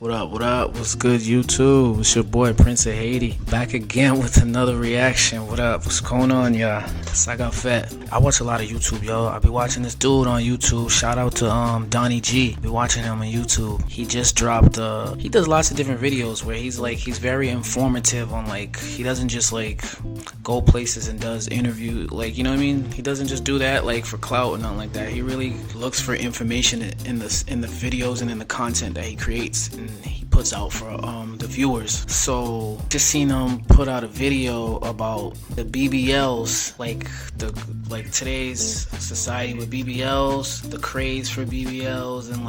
What up, what up? What's good, YouTube? It's your boy, Prince of Haiti. Back again with another reaction. What up? What's going on, y'all? It's I got fat. I watch a lot of YouTube, yo. I be watching this dude on YouTube. Shout out to Donnie G. Be watching him on YouTube. He just dropped, he does lots of different videos where he's very informative on, he doesn't just, go places and does interview, you know what I mean? He doesn't just do that, for clout or nothing like that. He really looks for information in the videos and in the content that he creates and he puts out for the viewers. So just seen him put out a video about the BBLs, today's society with BBLs, the craze for BBLs, and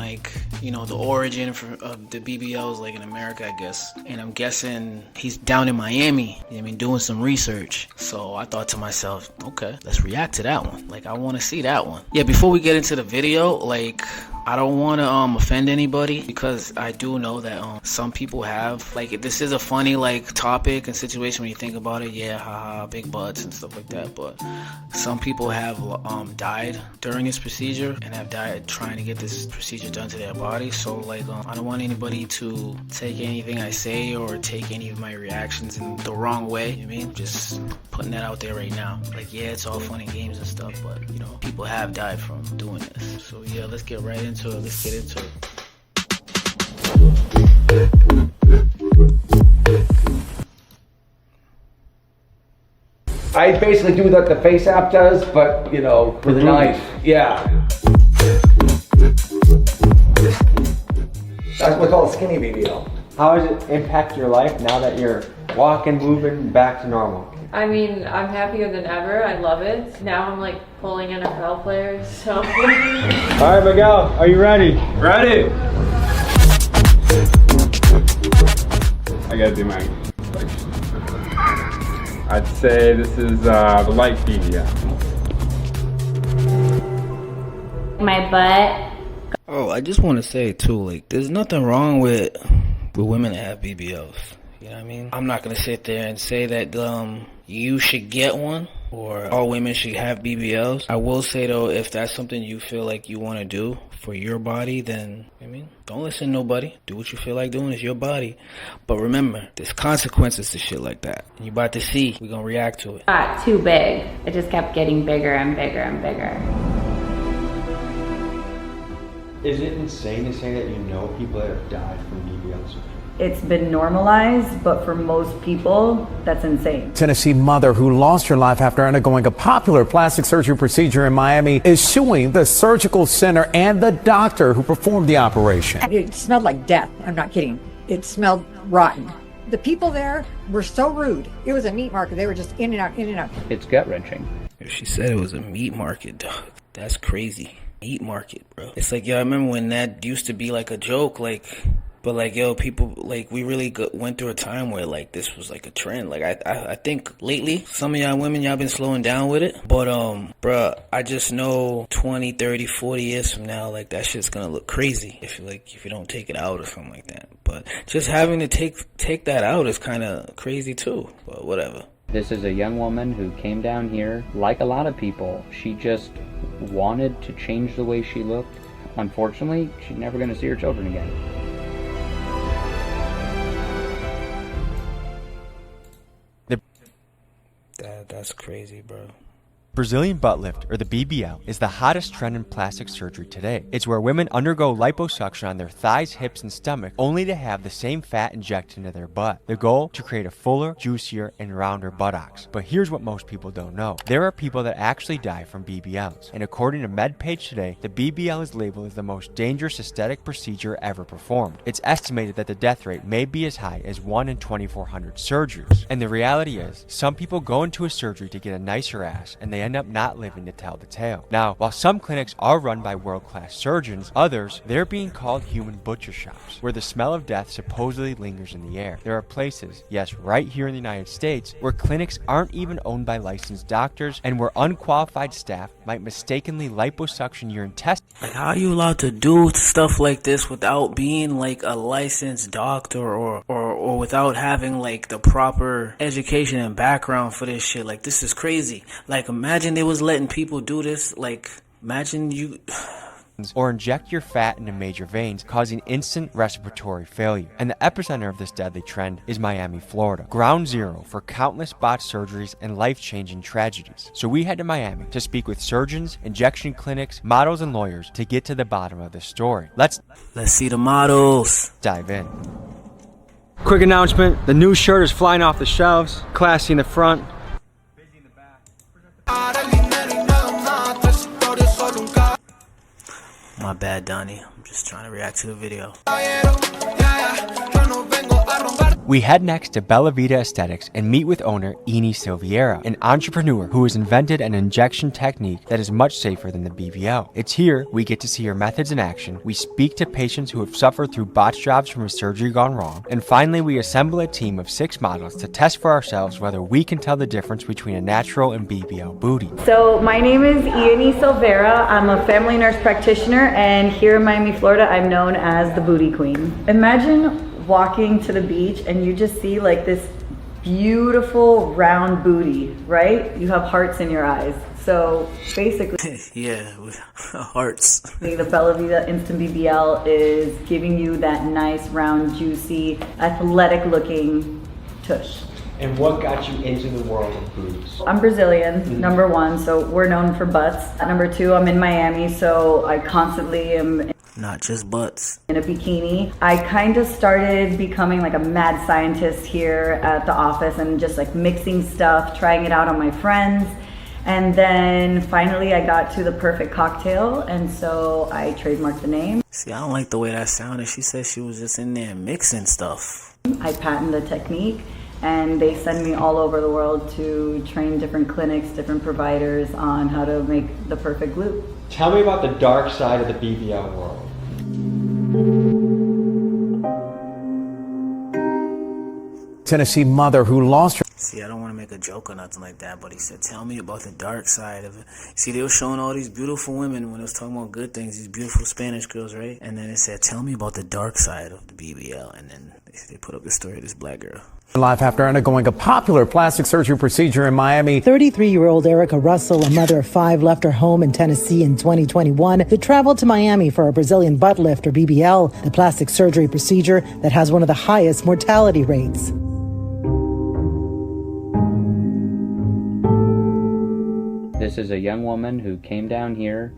the origin of the BBLs in America, I guess. And I'm guessing he's down in Miami, doing some research. So I thought to myself, okay, let's react to that one. I want to see that one. Yeah, before we get into the video, I don't want to offend anybody, because I do know that some people have, this is a funny topic and situation when you think about it. Yeah, haha, big butts and stuff like that. But some people have died during this procedure and have died trying to get this procedure done to their body. So I don't want anybody to take anything I say or take any of my reactions in the wrong way. You know what I mean? Just putting that out there right now. Yeah, it's all fun and games and stuff, but people have died from doing this. So yeah, let's get right into it. Let's get into it. I basically do what the Face app does, but with a knife. Yeah. That's what's called skinny BBL. How does it impact your life now that you're walking, moving back to normal? I'm happier than ever. I love it. Now I'm pulling NFL players, so. All right, Miguel, are you ready? Ready? I gotta do my I'd say this is the light BBL. My butt. Oh, I just want to say too, there's nothing wrong with women that have BBLs. You know what I mean? I'm not gonna sit there and say that you should get one or all women should have BBLs. I will say though, if that's something you feel like you want to do for your body, then don't listen to nobody. Do what you feel like doing. It's your body. But remember, there's consequences to shit like that. You about to see. We're gonna react to it. Not too big. It just kept getting bigger and bigger and bigger. Is it insane to say that people that have died from BBLs? It's been normalized, but for most people, that's insane. Tennessee mother who lost her life after undergoing a popular plastic surgery procedure in Miami is suing the surgical center and the doctor who performed the operation. It smelled like death. I'm not kidding. It smelled rotten. The people there were so rude. It was a meat market. They were just in and out, in and out. It's gut-wrenching. She said it was a meat market, dog. That's crazy. Meat market, bro. It's I remember when that used to be a joke, but yo, people, we really went through a time where this was a trend. I think lately, some of y'all women, y'all been slowing down with it. But, bruh, I just know 20, 30, 40 years from now, that shit's gonna look crazy if you don't take it out or something like that. But just having to take that out is kind of crazy too. But whatever. This is a young woman who came down here, like a lot of people. She just wanted to change the way she looked. Unfortunately, she's never gonna see her children again. That's crazy, bro. Brazilian butt lift, or the BBL, is the hottest trend in plastic surgery today. It's where women undergo liposuction on their thighs, hips, and stomach only to have the same fat injected into their butt. The goal? To create a fuller, juicier, and rounder buttocks. But here's what most people don't know. There are people that actually die from BBLs, and according to MedPage Today, the BBL is labeled as the most dangerous aesthetic procedure ever performed. It's estimated that the death rate may be as high as 1 in 2,400 surgeries. And the reality is, some people go into a surgery to get a nicer ass, and they end up not living to tell the tale. Now, while some clinics are run by world-class surgeons, others, they're being called human butcher shops, where the smell of death supposedly lingers in the air. There are places, yes, right here in the United States, where clinics aren't even owned by licensed doctors, and where unqualified staff might mistakenly liposuction your intestines. How are you allowed to do stuff like this without being a licensed doctor or without having the proper education and background for this shit? This is crazy. Imagine they was letting people do this. Imagine you or inject your fat into major veins, causing instant respiratory failure. And the epicenter of this deadly trend is Miami, Florida, ground zero for countless botched surgeries and life-changing tragedies. So we head to Miami to speak with surgeons, injection clinics, models, and lawyers to get to the bottom of this story. Let's see the models. Dive in. Quick announcement, the new shirt is flying off the shelves. Classy in the front. My bad, Donnie. I'm just trying to react to the video. We head next to Bella Vita Aesthetics and meet with owner Eni Silviera, an entrepreneur who has invented an injection technique that is much safer than the BBL. It's here we get to see her methods in action, we speak to patients who have suffered through botched jobs from a surgery gone wrong, and finally we assemble a team of 6 models to test for ourselves whether we can tell the difference between a natural and BBL booty. So my name is Eni Silvera. I'm a family nurse practitioner, and here in Miami, Florida, I'm known as the Booty Queen. Imagine walking to the beach and you just see like this beautiful round booty, right? You have hearts in your eyes. So basically, yeah, hearts. The Bella Vita Instant BBL is giving you that nice, round, juicy, athletic looking tush. And what got you into the world of boobs? I'm Brazilian, number one, so we're known for butts. Number two, I'm in Miami, so I constantly am not just butts. In a bikini. I kind of started becoming like a mad scientist here at the office and just like mixing stuff, trying it out on my friends. And then finally I got to the perfect cocktail, and so I trademarked the name. See, I don't like the way that sounded. She said she was just in there mixing stuff. I patent the technique, and they send me all over the world to train different clinics, different providers on how to make the perfect glute. Tell me about the dark side of the BBL world. Tennessee mother who lost her. See, I don't want to make a joke or nothing like that, but he said, tell me about the dark side of it. See, they were showing all these beautiful women when it was talking about good things, these beautiful Spanish girls, right? And then it said, tell me about the dark side of the BBL. And then they put up the story of this black girl. Life after undergoing a popular plastic surgery procedure in Miami. 33-year-old Erica Russell, a mother of 5, left her home in Tennessee in 2021 to travel to Miami for a Brazilian butt lift, or BBL, the plastic surgery procedure that has one of the highest mortality rates. This is a young woman who came down here,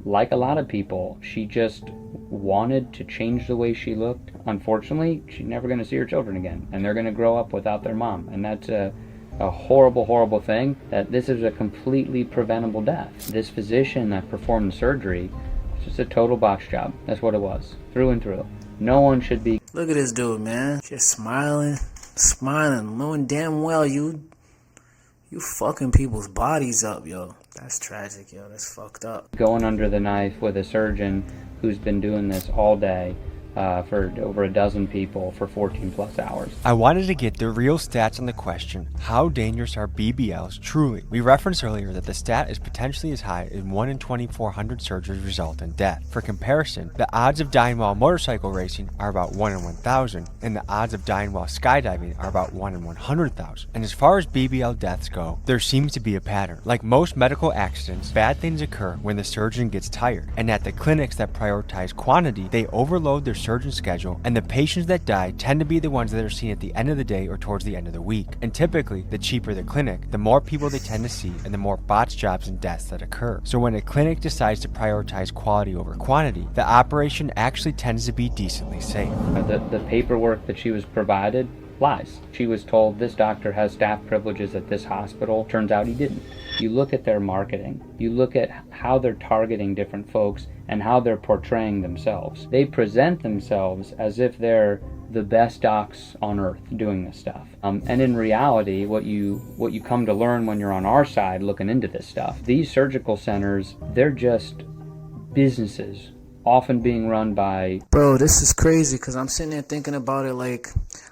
like a lot of people. She just wanted to change the way she looked. Unfortunately, she's never going to see her children again, and they're going to grow up without their mom. And that's a horrible, horrible thing, that this is a completely preventable death. This physician that performed the surgery, it's just a total botch job. That's what it was, through and through. No one should be... Look at this dude, man. Just smiling, knowing damn well you fucking people's bodies up, yo. That's tragic, yo. That's fucked up. Going under the knife with a surgeon who's been doing this all day for over a dozen people for 14 plus hours. I wanted to get the real stats on the question, how dangerous are BBLs truly? We referenced earlier that the stat is potentially as high as 1 in 2,400 surgeries result in death. For comparison, the odds of dying while motorcycle racing are about 1 in 1,000, and the odds of dying while skydiving are about 1 in 100,000. And as far as BBL deaths go, there seems to be a pattern. Like most medical accidents, bad things occur when the surgeon gets tired, and at the clinics that prioritize quantity, they overload their surgeon schedule, and the patients that die tend to be the ones that are seen at the end of the day or towards the end of the week. And typically, the cheaper the clinic, the more people they tend to see and the more botched jobs and deaths that occur. So when a clinic decides to prioritize quality over quantity, the operation actually tends to be decently safe. The paperwork that she was provided lies. She was told this doctor has staff privileges at this hospital. Turns out he didn't. You look at their marketing. You look at how they're targeting different folks and how they're portraying themselves. They present themselves as if they're the best docs on earth doing this stuff. And in reality, what you come to learn when you're on our side looking into this stuff, these surgical centers, they're just businesses, often being run by... Bro, this is crazy because I'm sitting there thinking about it like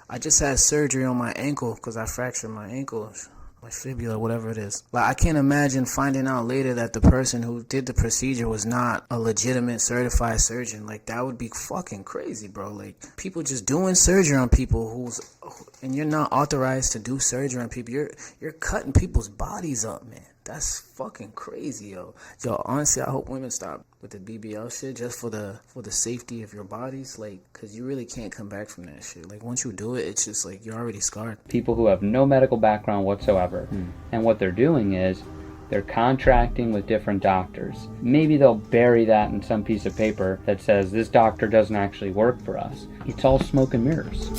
I just had surgery on my ankle because I fractured my ankle, my fibula, whatever it is. Like, I can't imagine finding out later that the person who did the procedure was not a legitimate certified surgeon. Like, that would be fucking crazy, bro. Like, people just doing surgery on people and you're not authorized to do surgery on people. You're cutting people's bodies up, man. That's fucking crazy, yo. Yo, honestly, I hope women stop with the BBL shit just for the safety of your bodies, like, cause you really can't come back from that shit. Like, once you do it, it's just like you're already scarred. People who have no medical background whatsoever, and what they're doing is they're contracting with different doctors. Maybe they'll bury that in some piece of paper that says this doctor doesn't actually work for us. It's all smoke and mirrors.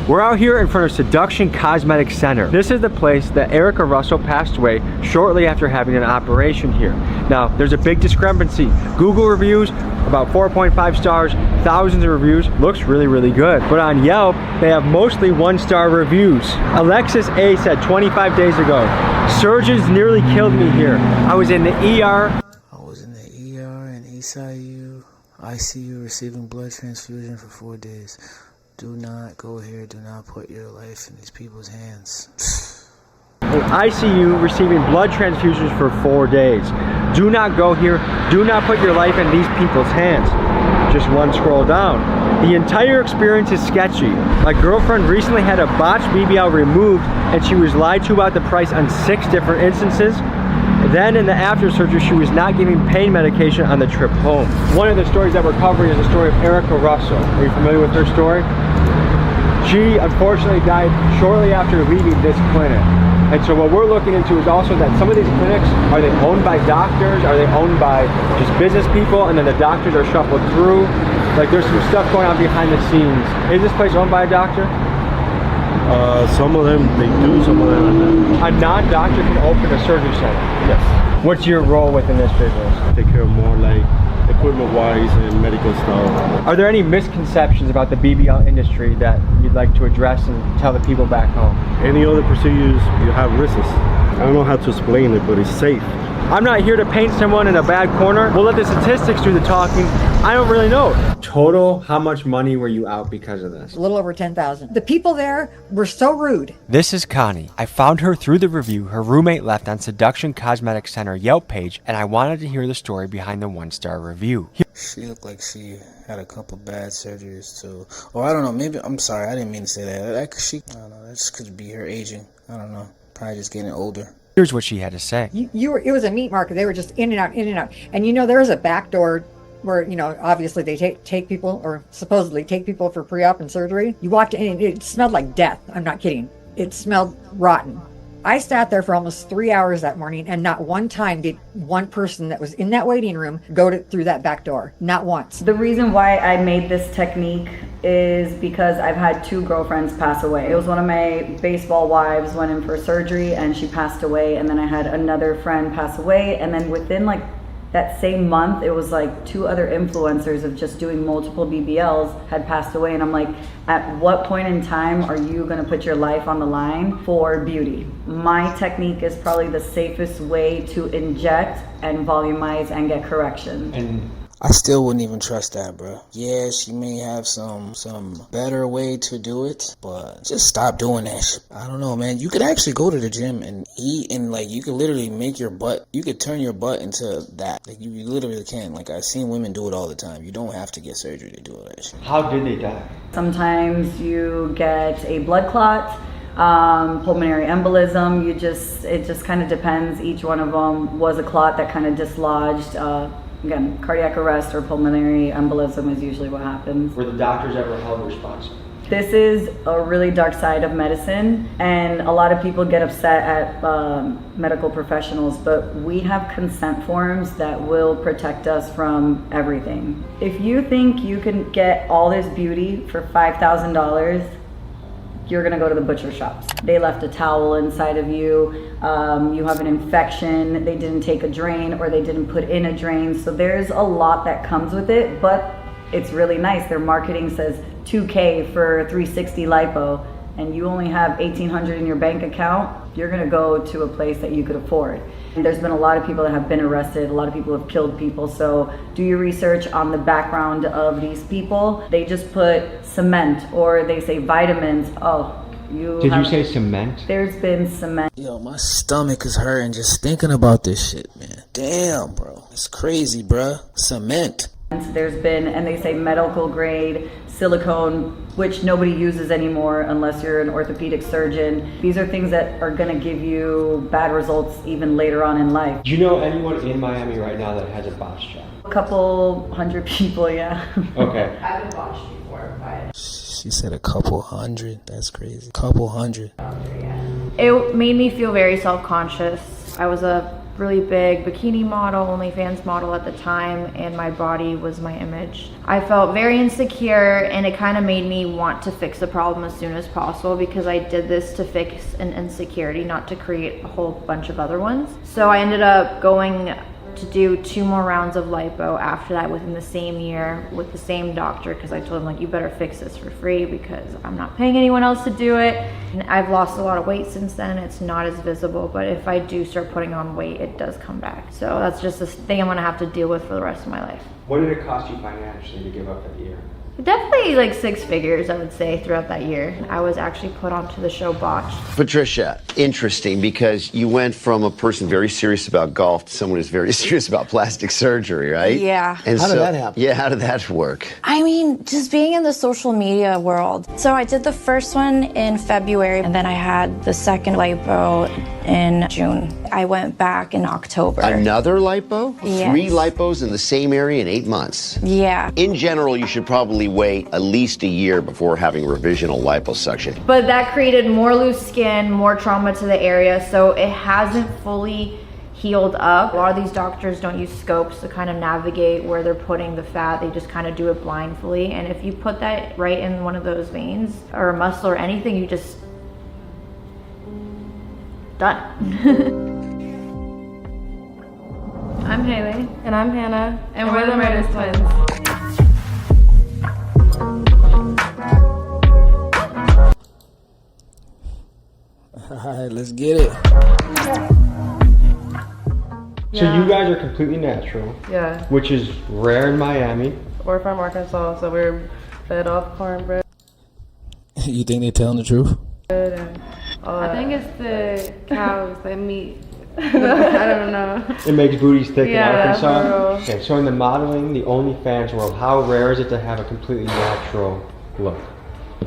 We're out here in front of Seduction Cosmetic Center. This is the place that Erica Russell passed away shortly after having an operation here. Now, there's a big discrepancy. Google reviews, about 4.5 stars, thousands of reviews, looks really, really good. But on Yelp, they have mostly 1-star reviews. Alexis A said 25 days ago, surgeons nearly killed me here. I was in the ER. I was in the ER and ICU receiving blood transfusion for 4 days. Do not go here. Do not put your life in these people's hands. In ICU receiving blood transfusions for 4 days. Do not go here. Do not put your life in these people's hands. Just one scroll down. The entire experience is sketchy. My girlfriend recently had a botched BBL removed and she was lied to about the price on 6 different instances. Then in the after surgery, she was not giving pain medication on the trip home. One of the stories that we're covering is the story of Erica Russell. Are you familiar with her story? She unfortunately died shortly after leaving this clinic. And so what we're looking into is also that some of these clinics, are they owned by doctors? Are they owned by just business people? And then the doctors are shuffled through? Like there's some stuff going on behind the scenes. Is this place owned by a doctor? Some of them they do, some of them a non-doctor can open a surgery center? Yes. What's your role within this business? Take care of more like equipment-wise and medical stuff. Are there any misconceptions about the BBL industry that you'd like to address and tell the people back home? Any other procedures, you have risks. I don't know how to explain it, but it's safe. I'm not here to paint someone in a bad corner. We'll let the statistics do the talking. I don't really know. Total, how much money were you out because of this? A little over 10,000. The people there were so rude. This is Connie. I found her through the review her roommate left on Seduction Cosmetic Center Yelp page, and I wanted to hear the story behind the 1-star review. She looked like she had a couple bad surgeries too. Or I don't know, maybe, I'm sorry, I didn't mean to say that. I don't know, that just could be her aging. I don't know, probably just getting older. Here's what she had to say. It was a meat market. They were just in and out, in and out. And you know, there was a back door where, you know, obviously they take people, or supposedly take people for pre-op and surgery. You walked in and it smelled like death. I'm not kidding. It smelled rotten. I sat there for almost 3 hours that morning, and not one time did one person that was in that waiting room go through that back door. Not once. The reason why I made this technique is because I've had 2 girlfriends pass away. It was one of my baseball wives went in for surgery and she passed away, and then I had another friend pass away, and then within like that same month, it was like 2 other influencers of just doing multiple BBLs had passed away. And I'm like, at what point in time are you gonna put your life on the line for beauty? My technique is probably the safest way to inject and volumize and get correction. And I still wouldn't even trust that, bro. Yeah, she may have some better way to do it, but just stop doing that shit. I don't know, man. You could actually go to the gym and eat, and like you could literally make your butt, you could turn your butt into that. Like you literally can. Like I've seen women do it all the time. You don't have to get surgery to do all that shit. How did they die? Sometimes you get a blood clot, pulmonary embolism. It just kind of depends. Each one of them was a clot that kind of dislodged. Again, cardiac arrest or pulmonary embolism is usually what happens. Were the doctors ever held responsible? This is a really dark side of medicine, and a lot of people get upset at medical professionals, but we have consent forms that will protect us from everything. If you think you can get all this beauty for $5,000, you're gonna go to the butcher shops. They left a towel inside of you, you have an infection, they didn't take a drain, or they didn't put in a drain. So there's a lot that comes with it, but it's really nice. Their marketing says $2K for 360 lipo, and you only have $1,800 in your bank account, you're gonna go to a place that you could afford. And there's been a lot of people that have been arrested, a lot of people have killed people, so do your research on the background of these people. They just put cement, or they say vitamins. Did you say cement? There's been cement. Yo, my stomach is hurting just thinking about this shit, man. Damn, bro. It's crazy, bro. Cement. There's been, and they say medical grade silicone, which nobody uses anymore unless you're an orthopedic surgeon. These are things that are gonna give you bad results even later on in life. Do you know anyone in Miami right now that has a botch job? A couple hundred people, yeah. Okay. I've been botched before, but She said a couple hundred. That's crazy. Couple hundred. It made me feel very self-conscious. I was a really big bikini model, OnlyFans model at the time, and my body was my image. I felt very insecure, and it kind of made me want to fix the problem as soon as possible because I did this to fix an insecurity, not to create a whole bunch of other ones. So I ended up going to do 2 more rounds of lipo after that within the same year with the same doctor, because I told him, like, you better fix this for free because I'm not paying anyone else to do it. And I've lost a lot of weight since then. It's not as visible, but if I do start putting on weight, it does come back. So that's just a thing I'm gonna have to deal with for the rest of my life. What did it cost you financially to give up that year? Definitely like 6 figures, I would say, throughout that year. I was actually put onto the show Botched. Patricia, interesting, because you went from a person very serious about golf to someone who's very serious about plastic surgery, right? Yeah. And How did that happen? Yeah, how did that work? I mean, just being in the social media world. So I did the first one in February, and then I had the second lipo in June. I went back in October. Another lipo? Yes. 3 lipos in the same area in 8 months? Yeah. In general, you should probably wait at least a year before having revisional liposuction. But that created more loose skin, more trauma to the area, so it hasn't fully healed up. A lot of these doctors don't use scopes to kind of navigate where they're putting the fat. They just kind of do it blindly, and if you put that right in one of those veins or a muscle or anything, you just done. I'm Haley. And I'm Hannah. And we're the Murder Twins. Alright, let's get it. So you guys are completely natural. Yeah. Which is rare in Miami. We're from Arkansas, so we're fed off cornbread. You think they're telling the truth? And I think it's the cows, the meat. I don't know. It makes booties thick in Arkansas. For real. Okay, so in the modeling, the OnlyFans world, how rare is it to have a completely natural look?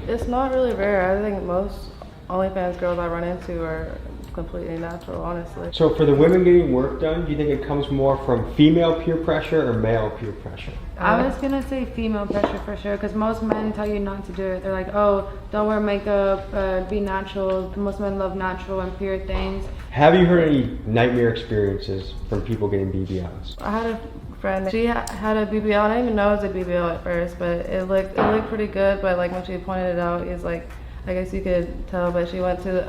It's not really rare. I think most OnlyFans girls I run into are completely natural, honestly. So for the women getting work done, do you think it comes more from female peer pressure or male peer pressure? I was gonna say female pressure for sure, because most men tell you not to do it. They're like, oh, don't wear makeup, be natural. Most men love natural and pure things. Have you heard any nightmare experiences from people getting BBLs? I had a friend, she had a BBL. I didn't even know it was a BBL at first, but it looked pretty good. But like when she pointed it out, it's like, I guess you could tell, but she went to,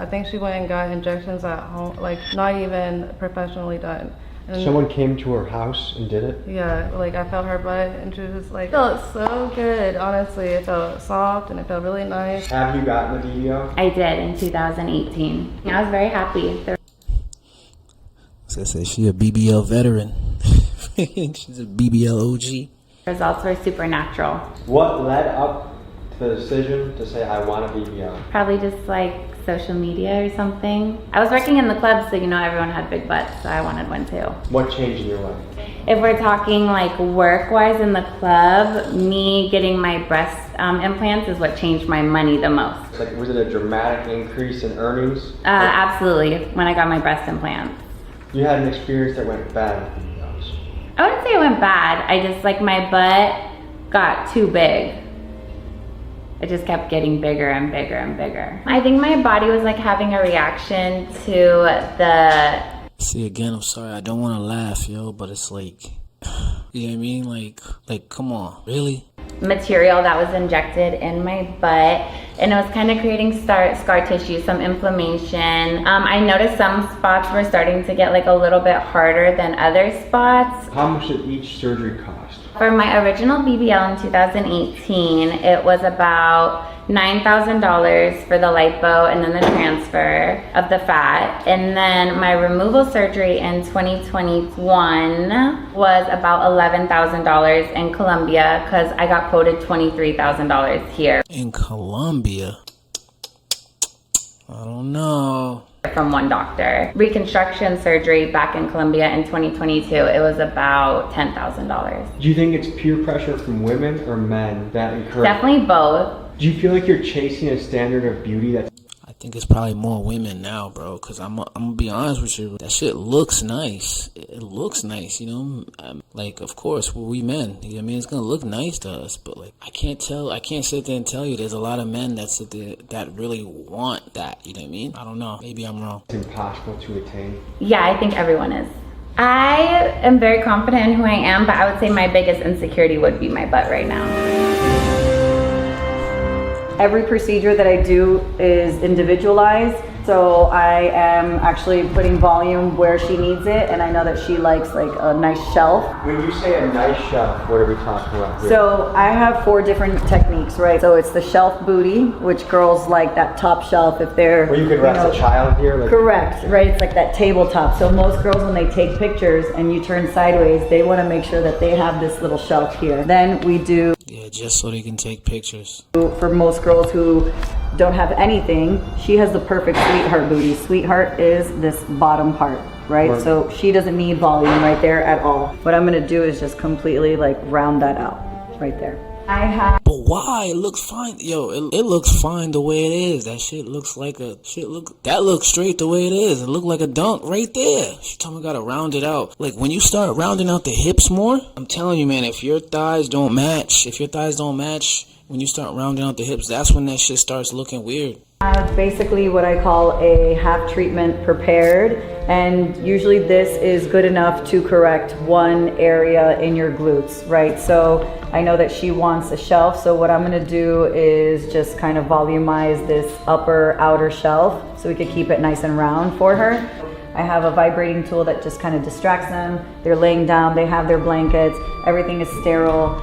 I think she went and got injections at home, like not even professionally done. And someone came to her house and did it? Yeah, like I felt her butt and she was just like, it felt so good, honestly. It felt soft and it felt really nice. Have you gotten a BBL? I did in 2018. I was very happy. So say she a BBL veteran. She's a BBL OG. Results were supernatural. What led up to the decision to say, I want a BBL? Probably just like social media or something. I was working in the club, so you know everyone had big butts, so I wanted one too. What changed in your life? If we're talking like work-wise in the club, me getting my breast implants is what changed my money the most. Like, was it a dramatic increase in earnings? Absolutely, when I got my breast implants. You had an experience that went bad with BBLs. I wouldn't say it went bad. I just, like, my butt got too big. It just kept getting bigger and bigger and bigger. I think my body was like having a reaction to the... See, again, I'm sorry, I don't want to laugh, yo, but it's like, you know what I mean? Like, come on, really? Material that was injected in my butt, and it was kind of creating scar tissue, some inflammation. I noticed some spots were starting to get like a little bit harder than other spots. How much did each surgery cost? For my original BBL in 2018, it was about $9,000 for the lipo and then the transfer of the fat. And then my removal surgery in 2021 was about $11,000 in Colombia because I got quoted $23,000 here. In Colombia? I don't know. from one doctor. Reconstruction surgery back in Colombia in 2022, it was about $10,000. Do you think it's peer pressure from women or men that encourage? Definitely both. Do you feel like you're chasing a standard of beauty that's... I think it's probably more women now, bro, because I'm gonna be honest with you, that shit looks nice. It looks nice, you know? Like, of course, we men, you know what I mean? It's gonna look nice to us, but like, I can't sit there and tell you there's a lot of men that sit there that really want that, you know what I mean? I don't know, maybe I'm wrong. It's impossible to attain. Yeah, I think everyone is. I am very confident in who I am, but I would say my biggest insecurity would be my butt right now. Every procedure that I do is individualized, so I am actually putting volume where she needs it, and I know that she likes like a nice shelf. When you say a nice shelf, what are we talking about here? So I have 4 different techniques, right? So it's the shelf booty, which girls like that top shelf if they're... Where you could rest a child here? Like... Correct, right? It's like that tabletop. So most girls, when they take pictures and you turn sideways, they want to make sure that they have this little shelf here. Then we do... Yeah, just so they can take pictures. For most girls who don't have anything, she has the perfect sweetheart booty. Sweetheart is this bottom part, right? So she doesn't need volume right there at all. What I'm gonna do is just completely like round that out right there. I have... But why? It looks fine. Yo, it looks fine the way it is. That shit looks like a... That looks straight the way it is. It looked like a dunk right there. She told me I gotta round it out. Like, when you start rounding out the hips more, I'm telling you, man, if your thighs don't match, when you start rounding out the hips, that's when that shit starts looking weird. I have basically what I call a half treatment prepared, and usually this is good enough to correct one area in your glutes, right? So I know that she wants a shelf, so what I'm gonna do is just kind of volumize this upper outer shelf so we could keep it nice and round for her. I have a vibrating tool that just kind of distracts them. They're laying down, they have their blankets, everything is sterile.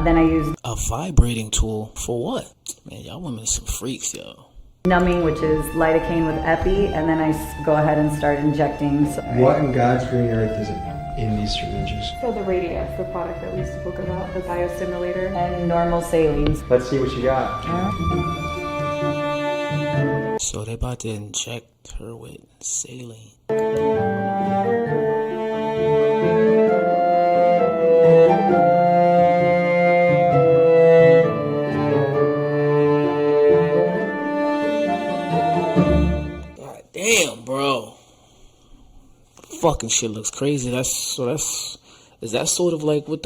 Then I use a vibrating tool for what? Man, y'all women are some freaks, yo. Numbing, which is lidocaine with epi, and then I go ahead and start injecting. So, what in God's green earth is in these syringes? So the Radius, the product that we spoke about, the biostimulator. And normal saline. Let's see what you got. So they about to inject her with saline. Damn, bro. Fucking shit looks crazy. Is that sort of like what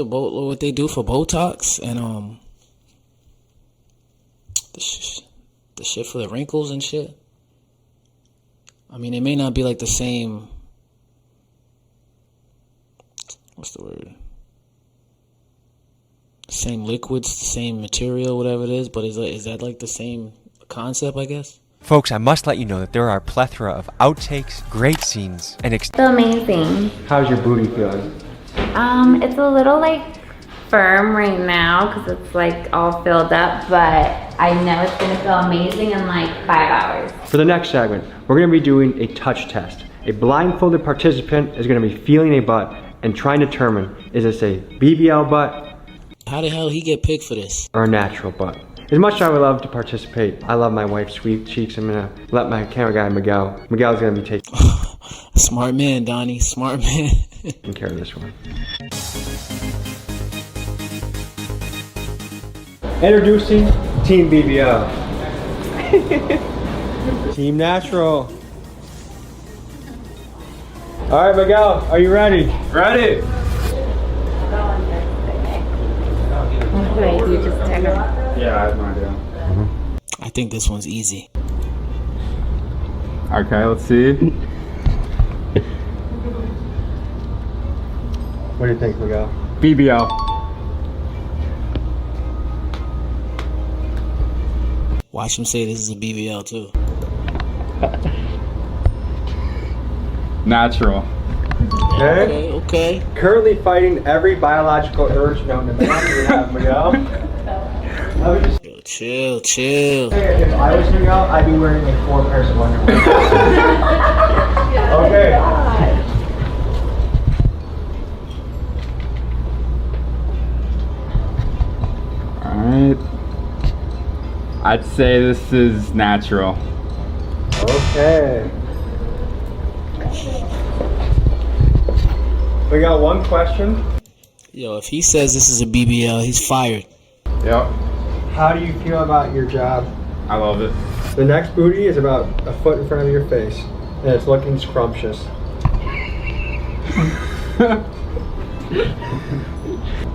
they do for Botox and the shit for the wrinkles and shit? I mean, it may not be like the same. What's the word? Same liquids, same material, whatever it is. But is that like the same concept? I guess. Folks, I must let you know that there are a plethora of outtakes, great scenes, and Feel amazing. How's your booty feeling? It's a little like firm right now because it's like all filled up, but I know it's gonna feel amazing in like 5 hours. For the next segment, we're gonna be doing a touch test. A blindfolded participant is gonna be feeling a butt and trying to determine, is this a BBL butt? How the hell he get picked for this? Or a natural butt? As much as I would love to participate, I love my wife's sweet cheeks. I'm gonna let my camera guy, Miguel's gonna be taking Smart man, Donnie, smart man. taking care of this one. Introducing Team BBL. Team Natural. All right, Miguel, are you ready? Ready. Wait, you just tag her. Yeah, I have no idea. I think this one's easy. Okay, let's see. What do you think, Miguel? BBL. Watch him say this is a BBL too. Natural. Okay. Currently fighting every biological urge known to man. We have Miguel. Chill. If I was Miguel, I'd be wearing like 4 pairs of underwear. Okay. Alright. I'd say this is natural. Okay. We got one question. Yo, if he says this is a BBL, he's fired. Yep. How do you feel about your job? I love it. The next booty is about a foot in front of your face, and it's looking scrumptious.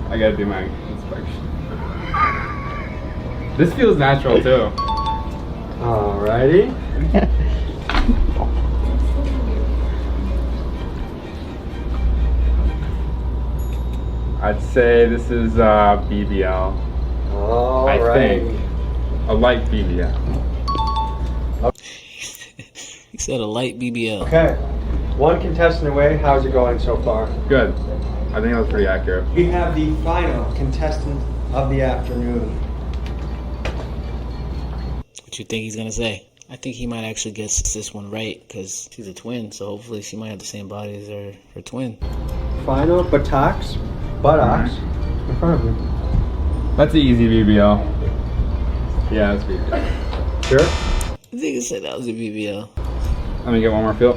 I gotta do my inspection. This feels natural too. Alrighty. I'd say this is BBL. I think a light BBL. He said a light BBL. Okay. One contestant away. How's it going so far? Good. I think that was pretty accurate. We have the final contestant of the afternoon. What you think he's gonna say? I think he might actually guess this one right because she's a twin, so hopefully she might have the same body as her twin. Final buttocks in front of you. That's an easy BBL. Yeah, that's BBL. Sure? I think he said that was a BBL. Let me get one more feel.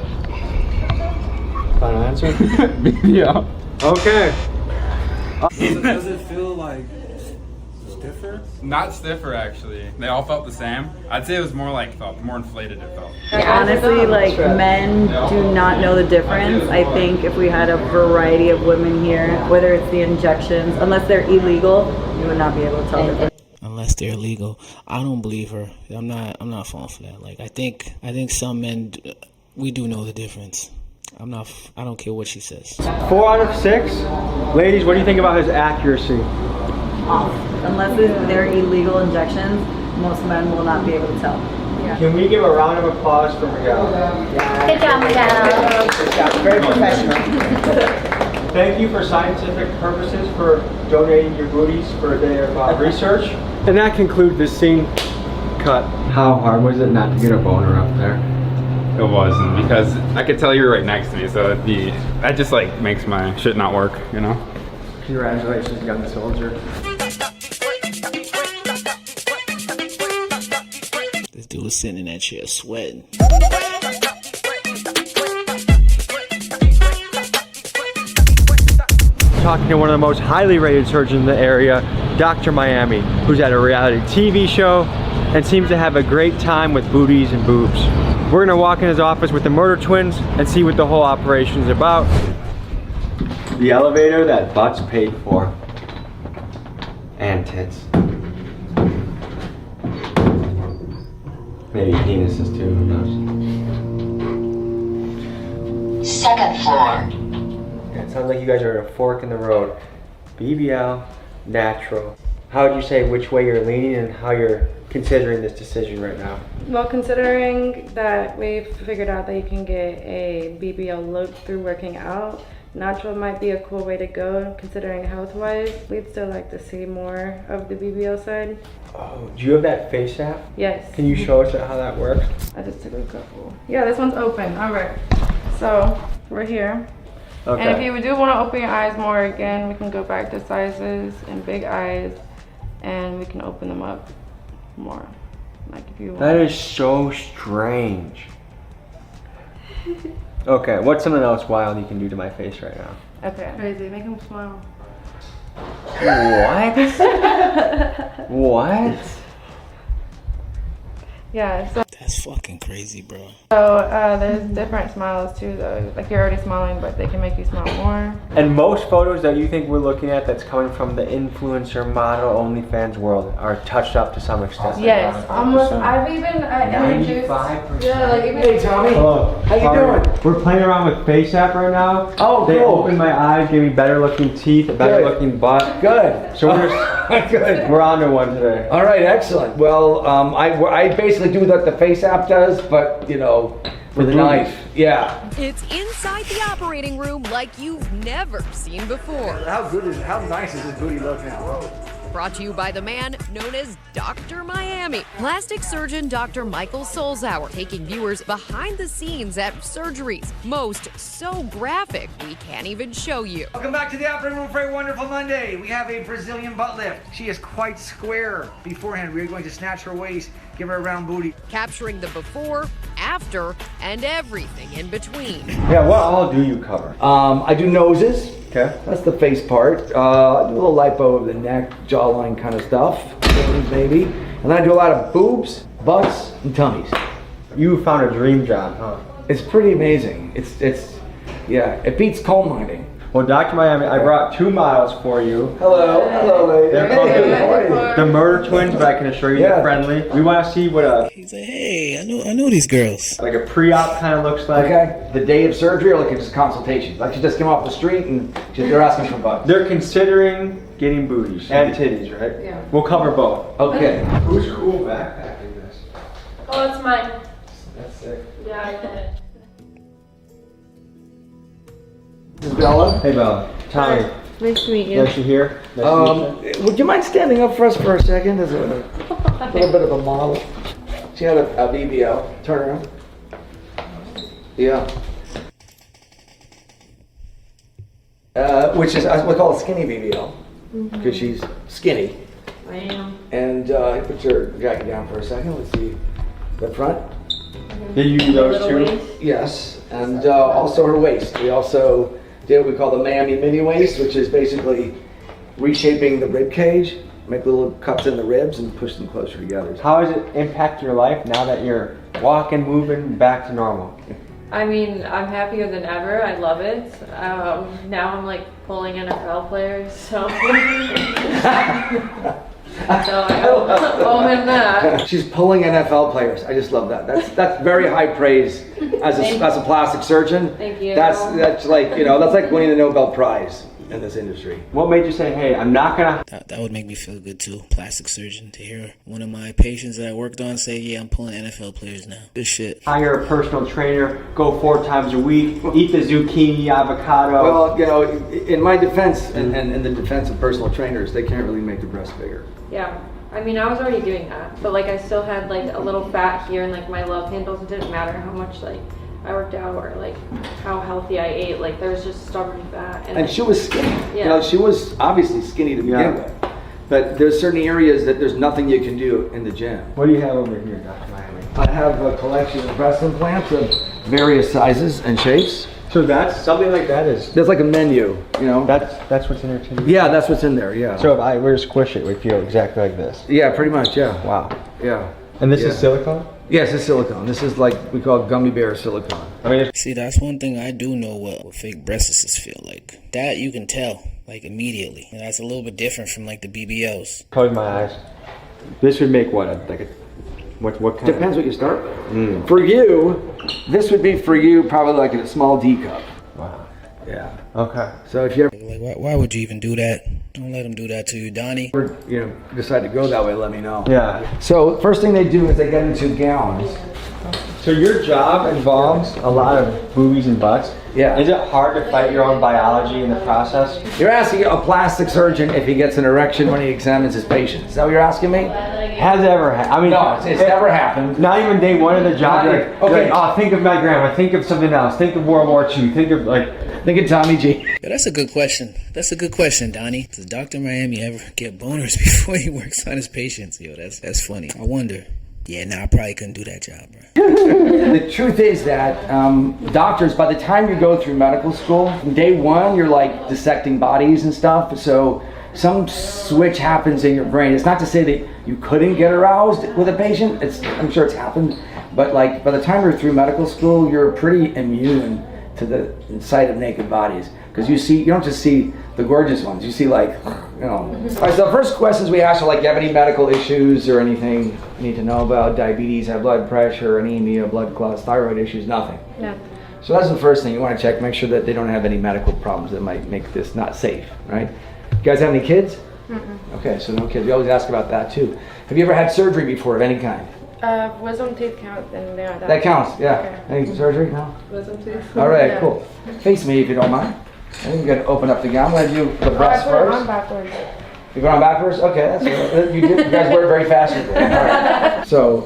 Final answer? BBL. Okay. Does it feel like stiffer? Not stiffer, actually. They all felt the same. I'd say it was more like more inflated. It felt. Honestly, like men do not know the difference. I think if we had a variety of women here, whether it's the injections, unless they're illegal, you would not be able to tell the difference. Unless they're illegal, I don't believe her. I'm not falling for that. Like I think some men, we do know the difference. I don't care what she says. 4 out of 6. Ladies, what do you think about his accuracy? Off. Unless they're illegal injections, most men will not be able to tell. Yeah. Can we give a round of applause for Miguel? Good job, Miguel. Good job. Very professional. Thank you for scientific purposes for donating your booties for their research. And that concludes this scene cut. How hard was it not to get a boner up there? It wasn't, because I could tell you were right next to me, so that just like makes my shit not work, you know? Congratulations, young soldier. This dude was sitting in that chair sweating. Talking to one of the most highly rated surgeons in the area, Dr. Miami, who's at a reality TV show and seems to have a great time with booties and boobs. We're gonna walk in his office with the murder twins and see what the whole operation is about. The elevator that butts paid for. And tits. Maybe penises too, who knows? Second floor. It sounds like you guys are at a fork in the road. BBL, natural. How would you say which way you're leaning and how you're considering this decision right now? Well, considering that we've figured out that you can get a BBL look through working out, natural might be a cool way to go. Considering health-wise, we'd still like to see more of the BBL side. Oh, do you have that face app? Yes. Can you show us how that works? I just took a couple. Yeah, this one's open. All right. So we're here. Okay. And if you do want to open your eyes more again, we can go back to sizes and big eyes, and we can open them up more. Like if you want. That is so strange. Okay, what's something else wild you can do to my face right now? Okay. Crazy. Make him smile. What? What? Yeah. So That's fucking crazy, bro. So there's different smiles too, though. Like you're already smiling, but they can make you smile more. And most photos that you think we're looking at that's coming from the influencer model OnlyFans world are touched up to some extent. Yes, almost. I've even introduced. 95%. Yeah, like even. Hey, Tommy. Hello. How you doing? We're playing around with Face App right now. Oh, they cool. opened my eyes, gave me better looking teeth, a better looking butt. Good. So we're on to one today. All right, excellent. Well, I basically do what the Face App does, but you know, with a knife. Yeah. It's inside the operating room like you've never seen before. How nice does this booty look now? Brought to you by the man known as Dr. Miami, plastic surgeon Dr. Michael Solzauer, taking viewers behind the scenes at surgeries. Most so graphic, we can't even show you. Welcome back to the operating room for a wonderful Monday. We have a Brazilian butt lift. She is quite square. Beforehand, we're going to snatch her waist, give her a round booty. Capturing the before, after, and everything in between. Yeah, what all do you cover? I do noses. Okay. That's the face part. I do a little lipo of the neck, jawline kind of stuff, maybe. And then I do a lot of boobs, butts, and tummies. You found a dream job, huh? It's pretty amazing. Yeah, it beats coal mining. Well, Dr. Miami, I brought 2 models for you. Hello, lady. They're called the Murder Twins, but I can assure you they're friendly. We want to see what a... He's like, hey, I know these girls. Like a pre-op kind of looks like. Okay. The day of surgery, or like it's just consultations. Like she just came off the street and they're asking for butts. They're considering getting booties and titties, right? Yeah. We'll cover both. Okay. Who's cool backpacking this? Oh, it's mine. That's sick. Yeah, I did it. This is Bella. Hey, Bella. Tommy. Nice to meet you. Nice to hear. Nice to meet you. Would you mind standing up for us for a second? There's a little bit of a model. She had a BBL. Turn around. Yeah. Which is, we call it skinny BBL. Because she's skinny. I am. And put your jacket down for a second. Let's see the front. Did you do those too? Waist. Yes. And also her waist. We also did what we call the Miami mini waist, which is basically reshaping the rib cage, make little cuts in the ribs and push them closer together. How has it impacted your life now that you're walking, moving, back to normal? I mean, I'm happier than ever. I love it. Now I'm like pulling NFL players, so. So I owe him that. She's pulling NFL players. I just love that. That's very high praise as a plastic surgeon. Thank you. That's like, that's like winning the Nobel Prize in this industry. What made you say, hey, I'm not gonna... That would make me feel good too. Plastic surgeon, to hear one of my patients that I worked on say, yeah, I'm pulling NFL players now. Good shit. Hire a personal trainer, go 4 times a week, eat the zucchini, avocado. Well, in my defense, and in the defense of personal trainers, they can't really make the breast bigger. Yeah. I mean, I was already doing that, but like I still had like a little fat here and like my love handles. It didn't matter how much like I worked out or like how healthy I ate. Like there was just stubborn fat. And she was skinny. Yeah. She was obviously skinny to begin with. But there's certain areas that there's nothing you can do in the gym. What do you have over here, Dr. Miami? I have a collection of breast implants of various sizes and shapes. So that's something like that is. There's like a menu, That's what's in there too. Yeah, that's what's in there. Yeah. So if I were to squish it, we feel exactly like this. Yeah, pretty much. Yeah. Wow. Yeah. And this is silicone? Yes, it's silicone. This is like we call gummy bear silicone. I mean, see, that's one thing I do know what fake breasts feel like. That you can tell like immediately. And that's a little bit different from like the BBLs. Close my eyes. This would make what what kind? Depends what you start with. For you, this would be for you probably like in a small D cup. Wow. Yeah. Okay. So if you ever like, why would you even do that? Don't let them do that to you, Donnie. Decide to go that way, let me know. Yeah. So first thing they do is they get into gowns. So your job involves a lot of boobies and butts. Yeah. Is it hard to fight your own biology in the process? You're asking a plastic surgeon if he gets an erection when he examines his patients. Is that what you're asking me? Has it ever happened? I mean, no, it's never happened. Not even day one of the job. Okay. Oh, think of my grandma. Think of something else. Think of World War II. Think of Tommy G. Yeah, that's a good question. That's a good question, Donnie. Does Dr. Miami ever get boners before he works on his patients? Yo, that's funny. I wonder. Yeah, I probably couldn't do that job, bro. The truth is that doctors, by the time you go through medical school, from day one, you're like dissecting bodies and stuff. So some switch happens in your brain. It's not to say that you couldn't get aroused with a patient. I'm sure it's happened. But like by the time you're through medical school, you're pretty immune to the sight of naked bodies. Because you don't just see the gorgeous ones. You see like, All right, so the first questions we ask are like, do you have any medical issues or anything you need to know about? Diabetes, high blood pressure, anemia, blood clots, thyroid issues, nothing. No. So that's the first thing you want to check. Make sure that they don't have any medical problems that might make this not safe, right? You guys have any kids? Okay, so no kids. We always ask about that too. Have you ever had surgery before of any kind? Wisdom teeth count, and they are that. That counts, yeah. Okay. Any surgery? No? Wisdom teeth. All right, Yeah. cool. Face me if you don't mind. I think you gotta open up the gown. I'm gonna do the breast I put it on first. backwards. You going on backwards? Okay, that's right. You guys work very fast with it. All right. So,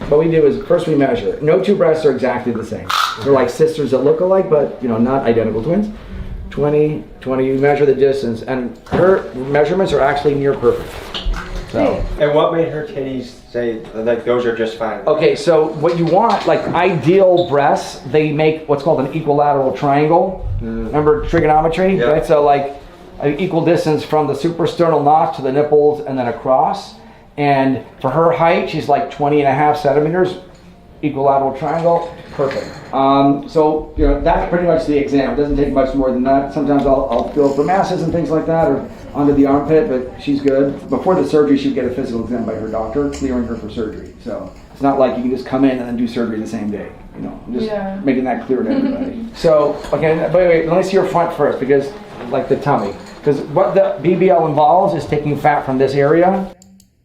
what we do is first we measure. No two breasts are exactly the same. They're like sisters that look alike, but not identical twins. 20, you measure the distance, and her measurements are actually near perfect. So. And what made her titties say like those are just fine? Okay, so what you want, like ideal breasts, they make what's called an equilateral triangle. Remember trigonometry? Yeah. Right? So like an equal distance from the suprasternal notch to the nipples and then across. And for her height, she's like 20.5 centimeters. Equilateral triangle, perfect. So that's pretty much the exam. It doesn't take much more than that. Sometimes I'll feel for masses and things like that, or under the armpit, but she's good. Before the surgery, she'd get a physical exam by her doctor, clearing her for surgery. So it's not like you can just come in and then do surgery the same day. I'm just making that clear to everybody. So, okay, wait, let me see your front first, because like the tummy. Because what the BBL involves is taking fat from this area.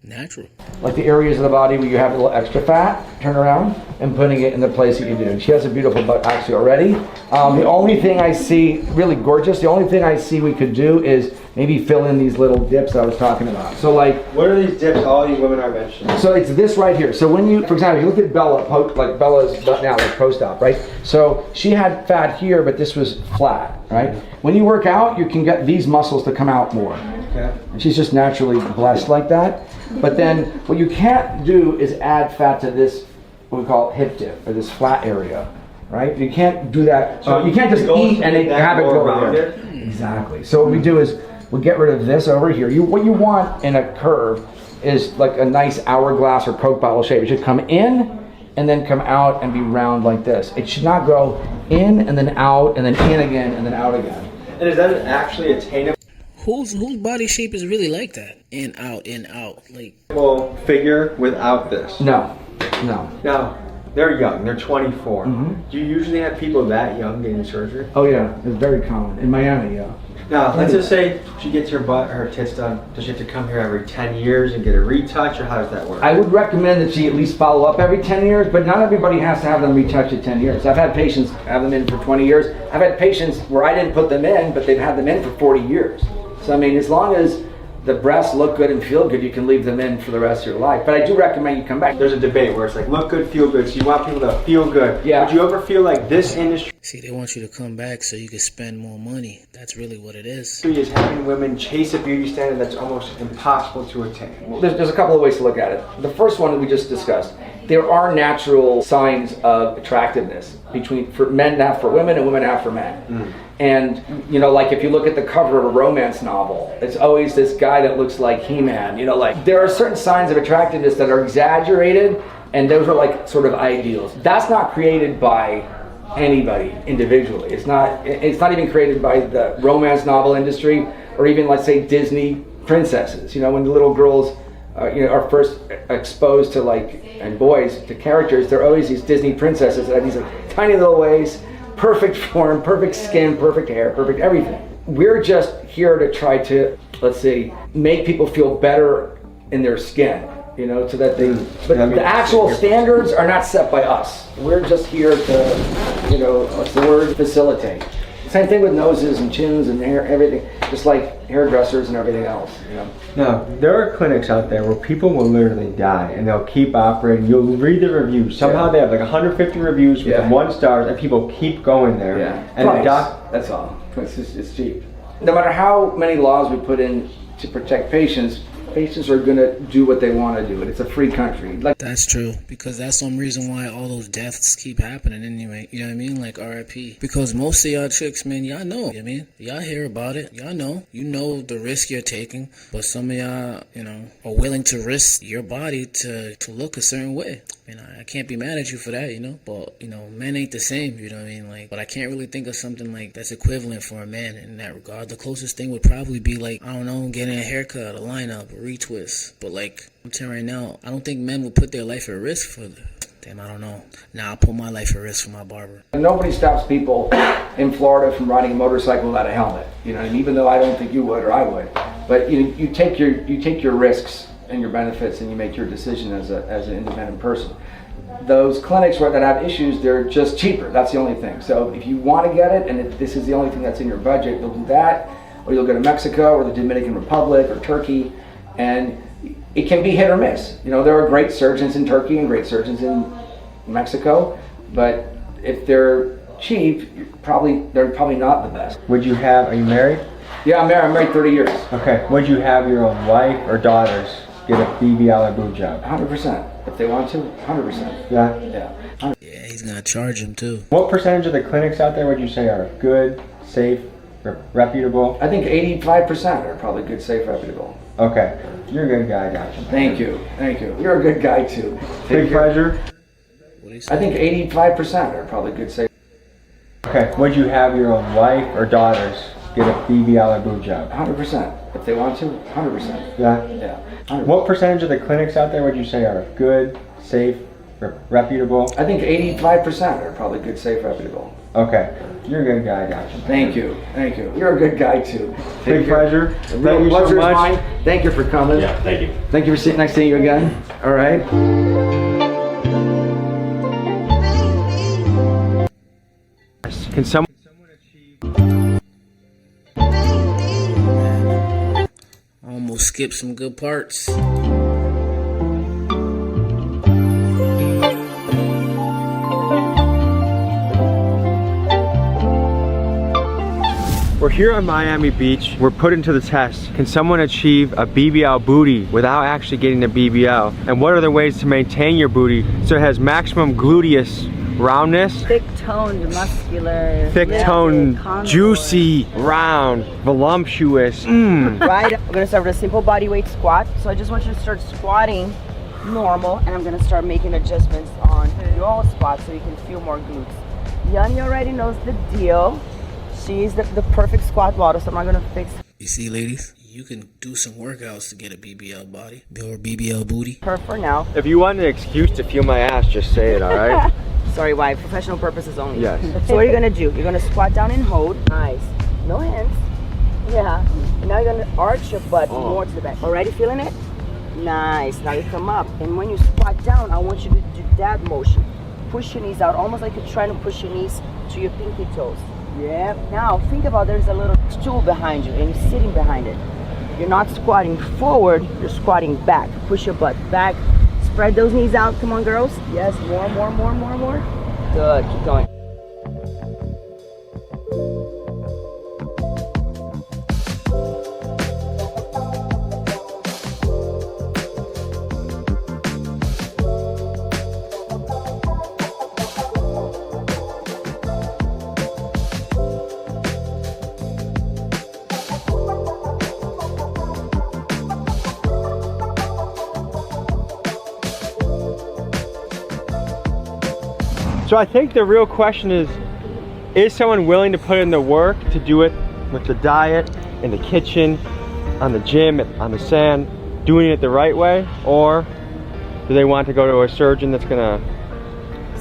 Natural. Like the areas of the body where you have a little extra fat, turn around, and putting it in the place that you do. She has a beautiful butt actually already. The only thing I see, really gorgeous, the only thing I see we could do is maybe fill in these little dips that I was talking about. So like... What are these dips all you women are mentioning? So it's this right here. So when you, for example, you look at Bella, like Bella's butt now, like post-op, right? So she had fat here, but this was flat, right? When you work out, you can get these muscles to come out more. Okay. And she's just naturally blessed like that. But then what you can't do is add fat to this, what we call hip dip, or this flat area, right? You can't do that. So you can't just eat and then have it go around there. Exactly. So what we do is we get rid of this over here. What you want in a curve is like a nice hourglass or Coke bottle shape. It should come in and then come out and be round like this. It should not go in and then out and then in again and then out again. And is that actually attainable? Whose body shape is really like that? In, out, like. Well, figure without this. No. Now, they're young. They're 24. Do you usually have people that young getting surgery? Oh yeah, it's very common in Miami. Yeah. Now, let's just say she gets her tits done. Does she have to come here every 10 years and get a retouch, or how does that work? I would recommend that she at least follow up every 10 years, but not everybody has to have them retouched at 10 years. I've had patients have them in for 20 years. I've had patients where I didn't put them in, but they've had them in for 40 years. So I mean, as long as the breasts look good and feel good, you can leave them in for the rest of your life. But I do recommend you come back. There's a debate where it's like, look good, feel good. So you want people to feel good. Yeah. Would you ever feel like this industry See, they want you to come back so you can spend more money. That's really what it is. is having women chase a beauty standard that's almost impossible to attain? Well, there's a couple of ways to look at it. The first one that we just discussed. There are natural signs of attractiveness for men have for women and women have for men. And like if you look at the cover of a romance novel, it's always this guy that looks like He-Man. Like there are certain signs of attractiveness that are exaggerated, and those are like sort of ideals. That's not created by anybody individually. It's not even created by the romance novel industry or even, let's say, Disney princesses. When the little girls are first exposed to and boys to characters, they're always these Disney princesses that have these tiny little waist, perfect form, perfect skin, perfect hair, perfect everything. We're just here to try to, let's say, make people feel better in their skin, so that they, but the actual standards are not set by us. We're just here to, what's the word, facilitate. Same thing with noses and chins and hair, everything, just like hairdressers and everything else. Now, there are clinics out there where people will literally die and they'll keep operating. You'll read the reviews. Somehow they have like 150 reviews with 1 star, and people keep going there. And that's all. It's cheap. No matter how many laws we put in to protect patients are going to do what they want to do, and it's a free country. That's true, because that's some reason why all those deaths keep happening anyway. You know what I mean? Like RIP. Because most of y'all chicks, man, y'all know. You know what I mean? Y'all hear about it. Y'all know. You know the risk you're taking. But some of y'all, are willing to risk your body to look a certain way. I can't be mad at you for that, But, men ain't the same, you know what I mean? But I can't really think of something that's equivalent for a man in that regard. The closest thing would probably be getting a haircut, a lineup, a retwist. But I'm telling you right now, I don't think men would put their life at risk for them. I don't know. Now I'll put my life at risk for my barber. Nobody stops people in Florida from riding a motorcycle without a helmet. And even though I don't think you would or I would, but you take your risks and your benefits, and you make your decision as an independent person. Those clinics that have issues, they're just cheaper. That's the only thing. So if you want to get it, and if this is the only thing that's in your budget, you'll do that. or you'll go to Mexico or the Dominican Republic or Turkey, and it can be hit or miss. You know, there are great surgeons in Turkey and great surgeons in Mexico, but if they're cheap, they're probably not the best. Are you married? Yeah, I'm married. I'm married 30 years. Okay. Would you have your own wife or daughters get a BBL or boob job? 100%. If they want to, 100%. Yeah? Yeah. Yeah, he's gonna charge him too. What percentage of the clinics out there would you say are good, safe, reputable? I think 85% are probably good, safe, reputable. Okay. You're a good guy, gotcha. Thank you. Thank you. You're a good guy too. Big pleasure. I think 85% are probably good, safe. Okay. Would you have your own wife or daughters get a BBL or boob job? 100%. If they want to, 100%. Yeah? Yeah. 100%. What percentage of the clinics out there would you say are good, safe, reputable? I think 85% are probably good, safe, reputable. Okay. You're a good guy, gotcha. Thank you. Thank you. You're a good guy too. Big pleasure. Thank you so much. Thank you for coming. Yeah, thank you. Thank you for sitting next to you again. All right. Can someone Almost skipped some good parts. We're here on Miami Beach. We're put into the test. Can someone achieve a BBL booty without actually getting a BBL? And what are the ways to maintain your booty so it has maximum gluteus roundness? Thick-toned, muscular. Thick-toned, juicy, round, voluptuous. Right, we're gonna start with a simple body weight squat. So I just want you to start squatting normal, and I'm gonna start making adjustments on your squat so you can feel more glutes. Yanni already knows the deal. She's the perfect squat model, so I'm not gonna fix. You see, ladies, you can do some workouts to get a BBL body or BBL booty. Her for now. If you want an excuse to feel my ass, just say it, all right? Sorry, wife. Professional purposes only. Yes. So what are you gonna do? You're gonna squat down and hold. Nice. No hands. Yeah. And now you're gonna arch your butt more to the back. Already feeling it? Nice. Now you come up, and when you squat down, I want you to do that motion. Push your knees out, almost like you're trying to push your knees to your pinky toes. Yep. Now think about there's a little stool behind you, and you're sitting behind it. You're not squatting forward, you're squatting back. Push your butt back. Spread those knees out. Come on, girls. Yes, more. Good, keep going. So I think the real question is someone willing to put in the work to do it with the diet, in the kitchen, on the gym, on the sand, doing it the right way? Or do they want to go to a surgeon that's gonna...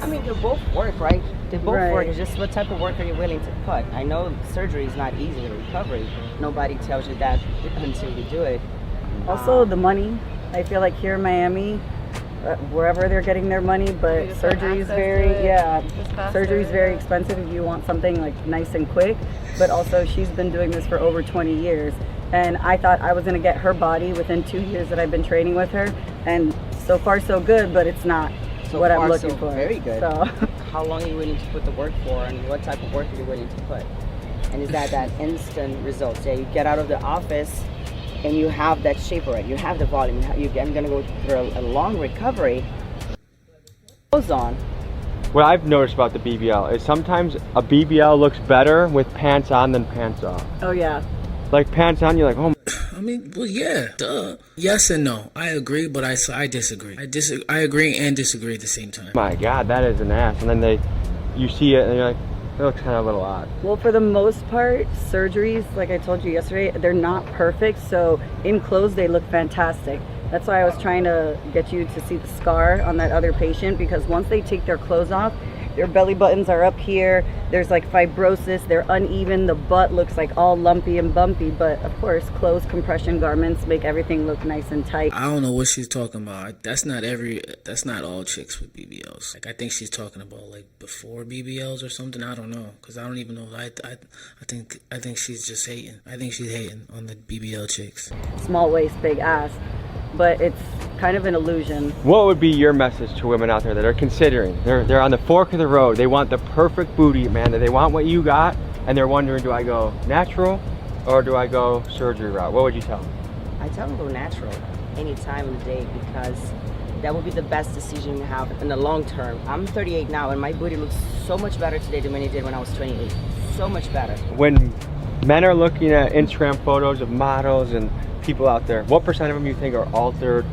I mean, they both work, right? They both work. It's just what type of work are you willing to put? I know surgery is not easy, the recovery. Nobody tells you that until you do it. Also, the money. I feel like here in Miami, wherever they're getting their money, but surgery is surgery is very expensive if you want something like nice and quick. But also, she's been doing this for over 20 years, and I thought I was gonna get her body within 2 years that I've been training with her, and so far so good, but it's not what I'm looking for. Very good. So. How long are you willing to put the work for, and what type of work are you willing to put? And is that instant results? Yeah, you get out of the office and you have that shape already. You have the volume. I'm gonna go through a long recovery. Goes on. What I've noticed about the BBL is sometimes a BBL looks better with pants on than pants off. Oh yeah. Like pants on, you're like, oh. I mean, well, yeah, duh. Yes and no. I agree, but I disagree. I agree and disagree at the same time. My God, that is an ass. And then you see it and you're like, it looks kind of a little odd. Well, for the most part, surgeries, like I told you yesterday, they're not perfect. So in clothes, they look fantastic. That's why I was trying to get you to see the scar on that other patient, because once they take their clothes off, Their belly buttons are up here. There's like fibrosis. They're uneven. The butt looks like all lumpy and bumpy. But of course, closed compression garments make everything look nice and tight. I don't know what she's talking about. That's not all chicks with BBLs. Like, I think she's talking about like before BBLs or something. I don't know, because I don't even know. I think she's just hating. I think she's hating on the BBL chicks. Small waist, big ass. But it's kind of an illusion. What would be your message to women out there that are considering? They're on the fork of the road. They want the perfect booty, man. They want what you got, and they're wondering, do I go natural or do I go surgery route? What would you tell them? I tell them go natural any time of the day, because that will be the best decision you have in the long term. I'm 38 now, and my booty looks so much better today than when it did when I was 28. So much better. When men are looking at Instagram photos of models and people out there, what percent of them you think are altered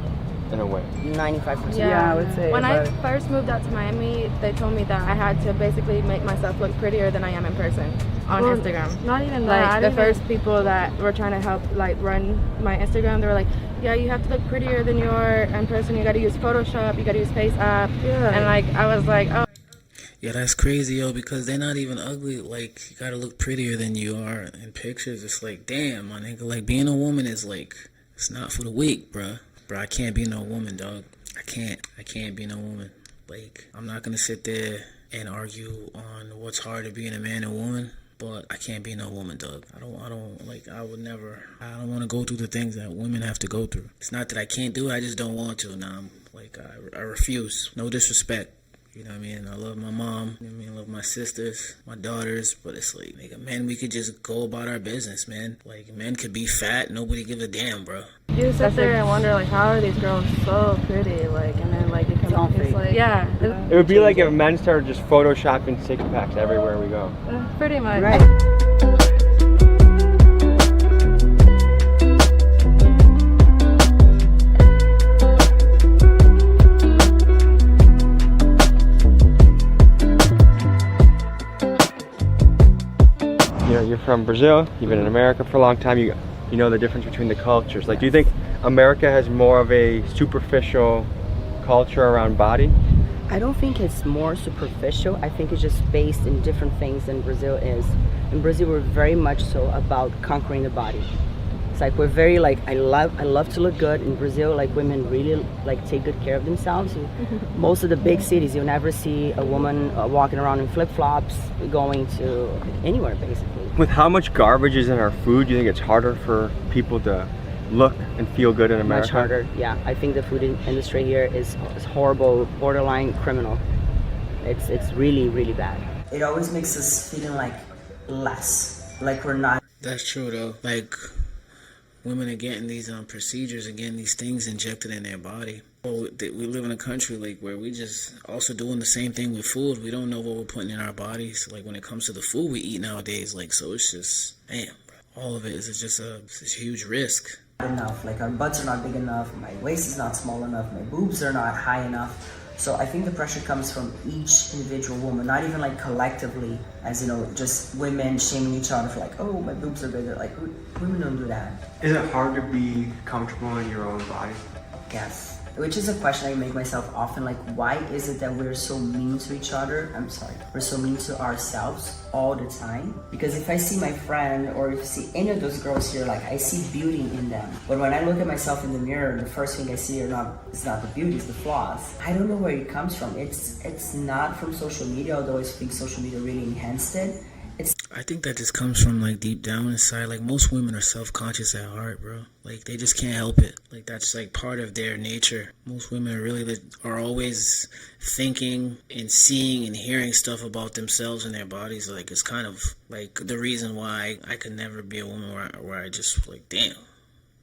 in a way? 95%. Yeah, I would say. When I first moved out to Miami, they told me that I had to basically make myself look prettier than I am in person on Instagram. Not even that. Like the first people that were trying to help like run my Instagram, they were like, yeah, you have to look prettier than you are in person. You got to use Photoshop. You got to use Face App. Yeah. And like I was like, oh. Yeah, that's crazy, yo, because they're not even ugly. Like, you gotta look prettier than you are in pictures. It's like, damn, my nigga. Like, being a woman is like, it's not for the weak, bruh. Bruh, I can't be no woman, dog. I can't be no woman. Like, I'm not gonna sit there and argue on what's harder, being a man or woman, but I can't be no woman, dog. I don't want to go through the things that women have to go through. It's not that I can't do it, I just don't want to. Now, I refuse. No disrespect. You know what I mean? I love my mom. You know what I mean? I love my sisters, my daughters. But it's like, nigga, man, we could just go about our business, man. Like, men could be fat. Nobody give a damn, bro. You sit there and wonder, like, how are these girls so pretty? Like, and then, like, it's like, yeah. It would be like if men started just photoshopping six packs everywhere we go. Pretty much. Right. You're from Brazil, you've been in America for a long time, you know the difference between the cultures. Like, do you think America has more of a superficial culture around body? I don't think it's more superficial. I think it's just based in different things than Brazil is. In Brazil, we're very much so about conquering the body. It's like we're very like, I love to look good. In Brazil, like women really like take good care of themselves. Most of the big cities, you'll never see a woman walking around in flip-flops going to anywhere, basically. With how much garbage is in our food, do you think it's harder for people to look and feel good in America? Much harder, yeah. I think the food industry here is horrible, borderline criminal. It's really, really bad. It always makes us feeling like less, like we're not. That's true, though. Like, women are getting these procedures and getting these things injected in their body. Well, we live in a country like where we just also doing the same thing with food. We don't know what we're putting in our bodies. Like, when it comes to the food we eat nowadays, like, so it's just, damn, bro. All of it is just a huge risk. Enough, like our butts are not big enough, my waist is not small enough, my boobs are not high enough. So I think the pressure comes from each individual woman, not even like collectively, as you know, just women shaming each other for like, oh, my boobs are bigger. Like, women don't do that. Is it hard to be comfortable in your own body? Yes. Which is a question I make myself often, like, why is it that we're so mean to each other? We're so mean to ourselves all the time. Because if I see my friend, or if I see any of those girls here, like, I see beauty in them. But when I look at myself in the mirror, the first thing I see is not the beauty, it's the flaws. I don't know where it comes from. It's not from social media, although I think social media really enhanced it. I think that just comes from, like, deep down inside. Like, most women are self-conscious at heart, bro. Like, they just can't help it. Like, that's, like, part of their nature. Most women are always thinking and seeing and hearing stuff about themselves and their bodies. Like, it's kind of, like, the reason why I could never be a woman where I just, like, damn.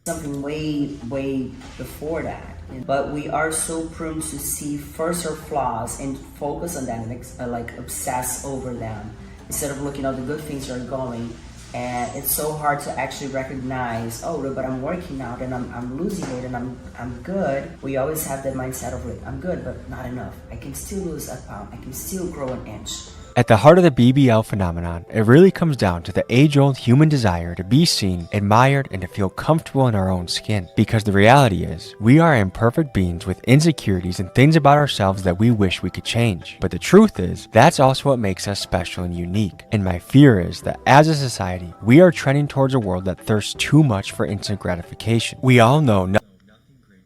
Something way, way before that. But we are so prone to see first our flaws and focus on them and, like, obsess over them, instead of looking at the good things that are going. And it's so hard to actually recognize, oh, but I'm working out and I'm losing weight and I'm good. We always have that mindset of, like, I'm good, but not enough. I can still lose a pound. I can still grow an inch. At the heart of the BBL phenomenon, it really comes down to the age-old human desire to be seen, admired, and to feel comfortable in our own skin. Because the reality is, we are imperfect beings with insecurities and things about ourselves that we wish we could change. But the truth is, that's also what makes us special and unique. And my fear is that as a society, we are trending towards a world that thirsts too much for instant gratification. We all know nothing.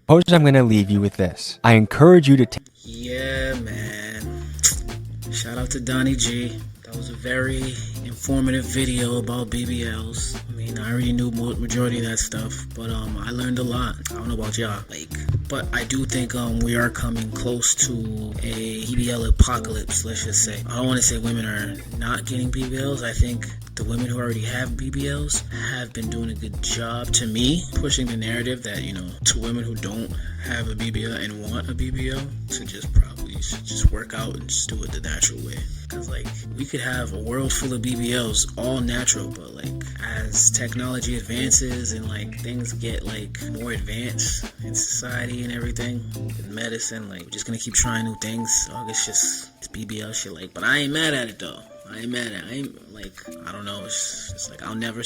Suppose I'm going to leave you with this. I encourage you to take... Yeah, man. Shout out to Donnie G. That was a very informative video about BBLs. I mean, I already knew majority of that stuff, but I learned a lot. I don't know about y'all, but I do think we are coming close to a BBL apocalypse, let's just say. I don't want to say women are not getting BBLs. I think the women who already have BBLs have been doing a good job, to me, pushing the narrative that, to women who don't have a BBL and want a BBL to just work out and just do it the natural way. Because we could have a world full of BBLs, all natural, but as technology advances and things get more advanced in society and everything, with medicine, we're just gonna keep trying new things. It's just BBL shit, but I ain't mad at it though. I ain't mad at it. I don't know. It's just I'll never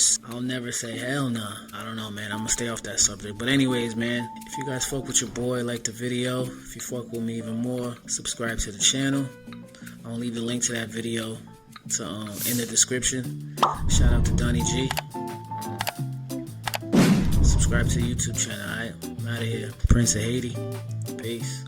say hell nah. I don't know, man. I'm gonna stay off that subject. But anyways, man, if you guys fuck with your boy, like the video. If you fuck with me even more, subscribe to the channel. I'll leave the link to that video in the description. Shout out to Donnie G. Subscribe to the YouTube channel, alright? I'm out of here. Prince of Haiti. Peace.